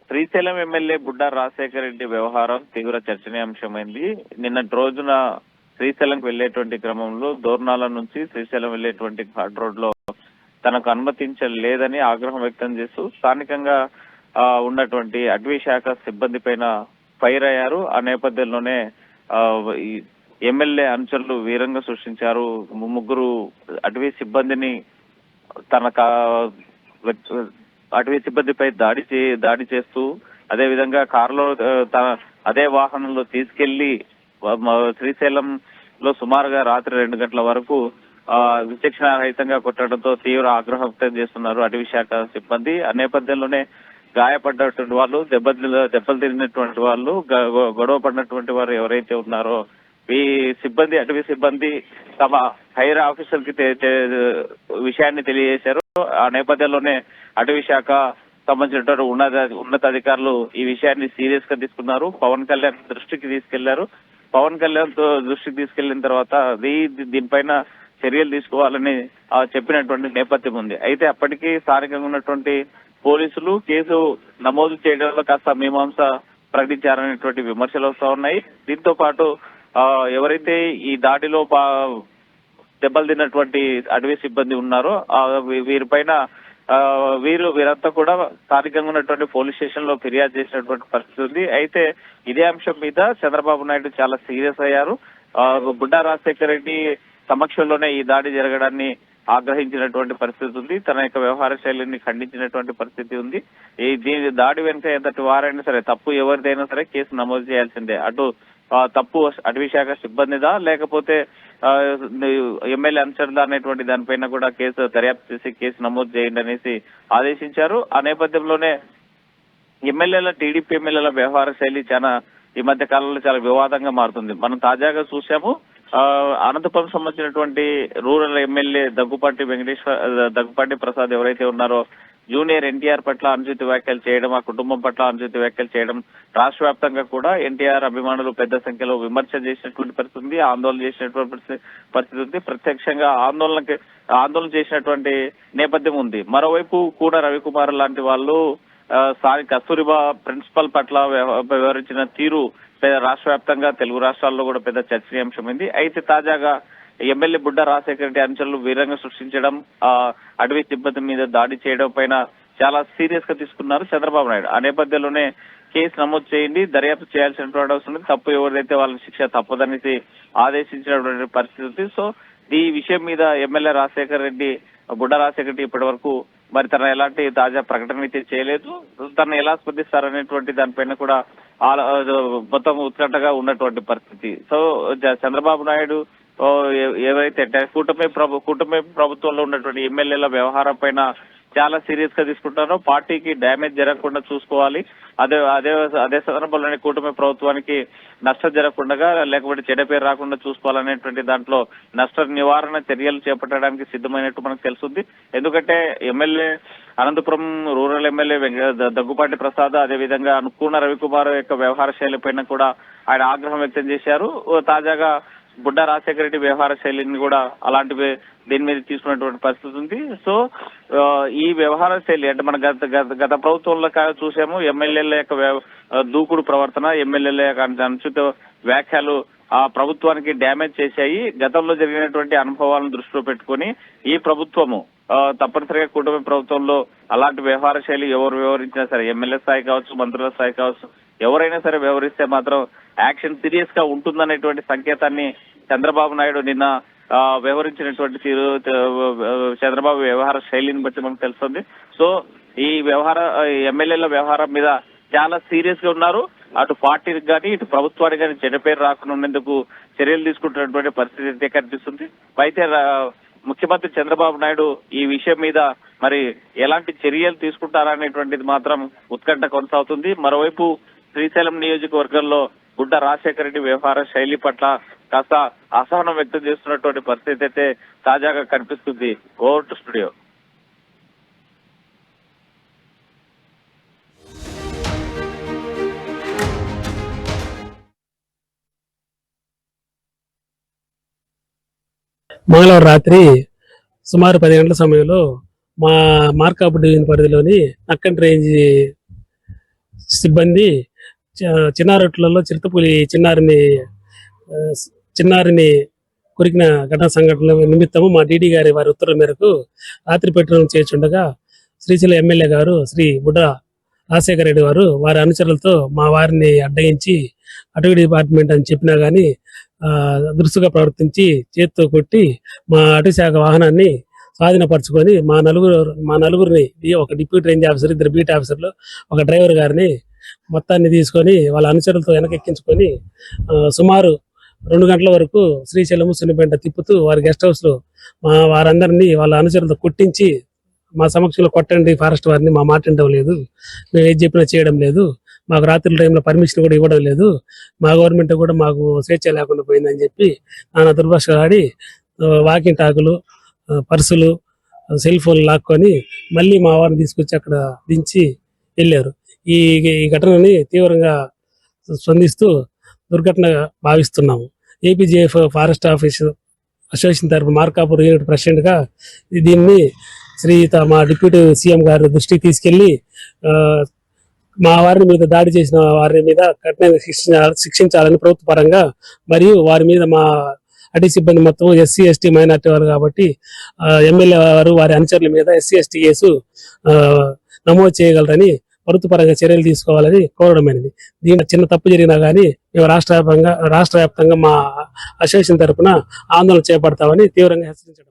Srisailam MLA Budda Rajasekhara Reddy వ్యవహారం తీవ్ర చర్చనీయాంశమైంది. నిన్నటి రోజున శ్రీశైలం వెళ్లేటువంటి క్రమంలో దోర్నాల నుంచి శ్రీశైలం వెళ్లేటువంటి ఘాట్ రోడ్ లో తనకు అనుమతించలేదని ఆగ్రహం వ్యక్తం చేస్తూ స్థానికంగా ఉన్నటువంటి అటవీ శాఖ సిబ్బంది పైన ఫైర్ అయ్యారు. ఆ నేపథ్యంలోనే ఎమ్మెల్యే అనుచరులు వీరంగా సృష్టించారు. ముగ్గురు అటవీ సిబ్బందిని అటవీ సిబ్బందిపై దాడి చేస్తూ అదే విధంగా కారులో అదే వాహనంలో తీసుకెళ్లి శ్రీశైలం లో సుమారుగా రాత్రి 2 గంటల వరకు విచక్షణ రహితంగా కొట్టడంతో తీవ్ర ఆగ్రహం వ్యక్తం చేస్తున్నారు అటవీ శాఖ సిబ్బంది. ఆ నేపథ్యంలోనే గాయపడ్డటువంటి వాళ్ళు, దెబ్బలు తిరిగినటువంటి వాళ్ళు, గొడవ పడినటువంటి వారు ఎవరైతే ఉన్నారో ఈ సిబ్బంది, అటవీ సిబ్బంది తమ హైర్ ఆఫీసర్ కి విషయాన్ని తెలియజేశారు. ఆ నేపథ్యంలోనే అటవీ శాఖ సంబంధించినటువంటి ఉన్నతాధికారులు ఈ విషయాన్ని సీరియస్ గా తీసుకున్నారు. పవన్ కళ్యాణ్ దృష్టికి తీసుకెళ్లారు. పవన్ కళ్యాణ్ దృష్టికి తీసుకెళ్లిన తర్వాత దీనిపైన చర్యలు తీసుకోవాలని చెప్పినటువంటి నేపథ్యం ఉంది. అయితే అప్పటికీ స్థానికంగా ఉన్నటువంటి పోలీసులు కేసు నమోదు చేయడంలో కాస్త మీమాంస ప్రకటించారనేటువంటి విమర్శలు వస్తా ఉన్నాయి. దీంతో పాటు ఎవరైతే ఈ దాడిలో దెబ్బలు తిన్నటువంటి అటవీ సిబ్బంది ఉన్నారో వీరిపైన వీరంతా కూడా స్థానికంగా ఉన్నటువంటి పోలీస్ స్టేషన్ లో ఫిర్యాదు చేసినటువంటి పరిస్థితి ఉంది. అయితే ఇదే అంశం మీద చంద్రబాబు నాయుడు చాలా సీరియస్ అయ్యారు. బుడ్డా రాజశేఖర రెడ్డి సమక్షంలోనే ఈ దాడి జరగడాన్ని ఆగ్రహించినటువంటి పరిస్థితి ఉంది. తన యొక్క వ్యవహార శైలిని ఖండించినటువంటి పరిస్థితి ఉంది. దీని దాడి వెనుక ఎంతటి వారైనా సరే, తప్పు ఎవరిదైనా సరే కేసు నమోదు చేయాల్సిందే. అటు తప్పు అటవీ శాఖ సిబ్బందిదా లేకపోతే ఎమ్మెల్యే అనుచరుదా అనేటువంటి దానిపైన కూడా దర్యాప్తు చేసి కేసు నమోదు చేయండి అనేసి ఆదేశించారు. ఆ నేపథ్యంలోనే టీడీపీ ఎమ్మెల్యేల వ్యవహార శైలి ఈ మధ్య కాలంలో చాలా వివాదంగా మారుతుంది. మనం తాజాగా చూసాము. అనంతపురం సంబంధించినటువంటి రూరల్ ఎమ్మెల్యే దగ్గుపాటి ప్రసాద్ ఎవరైతే ఉన్నారో జూనియర్ ఎన్టీఆర్ పట్ల అనుచిత వ్యాఖ్యలు చేయడం, ఆ కుటుంబం పట్ల అనుచిత వ్యాఖ్యలు చేయడం, రాష్ట్ర వ్యాప్తంగా కూడా ఎన్టీఆర్ అభిమానులు పెద్ద సంఖ్యలో విమర్శ చేసినటువంటి పరిస్థితి ఉంది, ఆందోళన చేసినటువంటి పరిస్థితి ఉంది, ప్రత్యక్షంగా ఆందోళన చేసినటువంటి నేపథ్యం ఉంది. మరోవైపు కూడా రవికుమార్ లాంటి వాళ్ళు కస్తూరిబా ప్రిన్సిపల్ పట్ల వ్యవహరించిన తీరు రాష్ట్ర వ్యాప్తంగా తెలుగు రాష్ట్రాల్లో కూడా పెద్ద చర్చనీయాంశమైంది. అయితే తాజాగా ఎమ్మెల్యే బుడ్డా రాజశేఖర రెడ్డి అనుచరులు వీరంగా సృష్టించడం, అటవీ సిబ్బంది మీద దాడి చేయడం పైన చాలా సీరియస్ గా తీసుకున్నారు చంద్రబాబు నాయుడు. ఆ నేపథ్యంలోనే కేసు నమోదు చేయండి, దర్యాప్తు చేయాల్సినటువంటి అవసరం ఉంది, తప్పు ఎవరైతే వాళ్ళ శిక్ష తప్పదనేసి ఆదేశించినటువంటి పరిస్థితి. సో ఈ విషయం మీద ఎమ్మెల్యే బుడ్డా రాజశేఖర రెడ్డి ఇప్పటి వరకు మరి తన ఎలాంటి తాజా ప్రకటన అయితే చేయలేదు. తను ఎలా స్పందిస్తారనేటువంటి దానిపైన కూడా మొత్తం ఉత్కంఠగా ఉన్నటువంటి పరిస్థితి. సో చంద్రబాబు నాయుడు ఏవైతే కూటమి ప్రభుత్వంలో ఉన్నటువంటి ఎమ్మెల్యేల వ్యవహారం పైన చాలా సీరియస్ గా తీసుకుంటారో, పార్టీకి డ్యామేజ్ జరగకుండా చూసుకోవాలి, అదే సందర్భంలోనే కూటమి ప్రభుత్వానికి నష్టం జరగకుండా లేకపోతే చెడ్డ పేరు రాకుండా చూసుకోవాలనేటువంటి దాంట్లో నష్ట నివారణ చర్యలు చేపట్టడానికి సిద్ధమైనట్టు మనకు తెలుస్తుంది. ఎందుకంటే అనంతపురం రూరల్ ఎమ్మెల్యే దగ్గుపాటి ప్రసాద్, అదేవిధంగా కూన రవికుమార్ యొక్క వ్యవహార శైలి పైన కూడా ఆయన ఆగ్రహం వ్యక్తం చేశారు. తాజాగా బుడ్డా రాజశేఖర రెడ్డి వ్యవహార శైలిని కూడా అలాంటివి దీని మీద తీసుకున్నటువంటి పరిస్థితి ఉంది. సో ఈ వ్యవహార శైలి అంటే మన గత ప్రభుత్వంలో చూసాము. ఎమ్మెల్యేల యొక్క దూకుడు ప్రవర్తన, ఎమ్మెల్యేల యొక్క అనుచిత వ్యాఖ్యలు ఆ ప్రభుత్వానికి డ్యామేజ్ చేశాయి. గతంలో జరిగినటువంటి అనుభవాలను దృష్టిలో పెట్టుకుని ఈ ప్రభుత్వము తప్పనిసరిగా కూటమి ప్రభుత్వంలో అలాంటి వ్యవహార శైలి ఎవరు వ్యవహరించినా సరే, ఎమ్మెల్యే స్థాయి కావచ్చు, మంత్రుల స్థాయి కావచ్చు, ఎవరైనా సరే వ్యవహరిస్తే మాత్రం యాక్షన్ సీరియస్ గా ఉంటుందనేటువంటి సంకేతాన్ని చంద్రబాబు నాయుడు నిన్న వ్యవహరించినటువంటి తీరు, చంద్రబాబు వ్యవహార శైలిని బట్టి మనకు తెలుస్తుంది. సో ఈ ఎమ్మెల్యేల వ్యవహారం మీద చాలా సీరియస్ గా ఉన్నారు. అటు పార్టీకి కానీ ఇటు ప్రభుత్వానికి కానీ చెడ్డ పేరు రాకుండా ఉండేందుకు చర్యలు తీసుకుంటున్నటువంటి పరిస్థితి అయితే కనిపిస్తుంది. అయితే ముఖ్యమంత్రి చంద్రబాబు నాయుడు ఈ విషయం మీద మరి ఎలాంటి చర్యలు తీసుకుంటారనేటువంటిది మాత్రం ఉత్కంఠ కొనసాగుతుంది. మరోవైపు శ్రీశైలం నియోజకవర్గంలో బుడ్డా రాజశేఖర రెడ్డి వ్యవహార శైలి పట్ల కాస్త అసహనం వ్యక్తం చేస్తున్నటువంటి పరిస్థితి అయితే తాజాగా కనిపిస్తుంది. Over to studio. మంగళవారం రాత్రి సుమారు 10 గంటల సమయంలో మా మార్కాపు డివిజన్ పరిధిలోని నక్కన్ రేంజ్ సిబ్బంది చిన్నారొట్లలో చిరుతపులి ఆ, చిన్నారిని కొరికిన ఘటన సంఘటన నిమిత్తము మా డీడీ గారి వారి ఉత్తర్వుల మేరకు రాత్రి పెట్రోలింగ్ చేస్తుండగా శ్రీశైలం ఎమ్మెల్యే గారు శ్రీ బుడ్డ రాజశేఖర రెడ్డి వారు వారి అనుచరులతో మా వారిని అడ్డగించి అటవీ డిపార్ట్మెంట్ అని చెప్పినా గానీ దురుసుగా ప్రవర్తించి చేతితో కొట్టి మా అటవీ శాఖ వాహనాన్ని స్వాధీనపరచుకొని మా నలుగురిని ఒక డిప్యూటీ రేంజ్ ఆఫీసర్, 2 బీట్ ఆఫీసర్లు, ఒక డ్రైవర్ గారిని మొత్తాన్ని తీసుకొని వాళ్ళ అనుచరులతో వెనకెక్కించుకొని సుమారు 2 గంటల వరకు శ్రీశైలము సున్నిపేట తిప్పుతూ వారి గెస్ట్ హౌస్ లో వారందరినీ వాళ్ళ అనుచరులతో కొట్టించి మా సమక్షంలో కొట్టండి ఫారెస్ట్ వారిని, మా మాట వినడం లేదు, మేము ఏది చెప్పినా చేయడం లేదు, మాకు రాత్రి టైంలో పర్మిషన్ కూడా ఇవ్వడం లేదు, మా గవర్నమెంట్ కూడా మాకు స్వేచ్ఛ లేకుండా పోయిందని చెప్పి నానా దుర్భాషలాడి వాకింగ్ టాకులు, పర్సులు, సెల్ ఫోన్ లాక్కొని మళ్ళీ మా వారిని తీసుకొచ్చి అక్కడ దించి వెళ్ళారు. ఈ ఈ ఘటనని తీవ్రంగా స్పందిస్తూ దుర్ఘటనగా భావిస్తున్నాము. ఏపీజేఎఫ్ ఫారెస్ట్ ఆఫీస్ అసోసియేషన్ తరఫు మార్కాపూర్ యూనిట్ ప్రెసిడెంట్ గా దీన్ని మా డిప్యూటీ సీఎం గారి దృష్టికి తీసుకెళ్లి మా వారి మీద దాడి చేసిన వారి మీద కఠినంగా శిక్షించాలని ప్రభుత్వ పరంగా, మరియు వారి మీద మా అటవీ సిబ్బంది మొత్తం ఎస్సీ ఎస్టీ మైనార్టీ వారు కాబట్టి ఎమ్మెల్యే వారు వారి అనుచరుల మీద ఎస్సీ ఎస్టీ కేసు నమోదు చేయగలరని ప్రభుత్వ పరంగా చర్యలు తీసుకోవాలని కోరడమైనది. దీంట్లో చిన్న తప్పు జరిగినా కానీ మేము రాష్ట్ర వ్యాప్తంగా మా అసోసియేషన్ తరఫున ఆందోళన చేపడతామని తీవ్రంగా హెచ్చరించడం.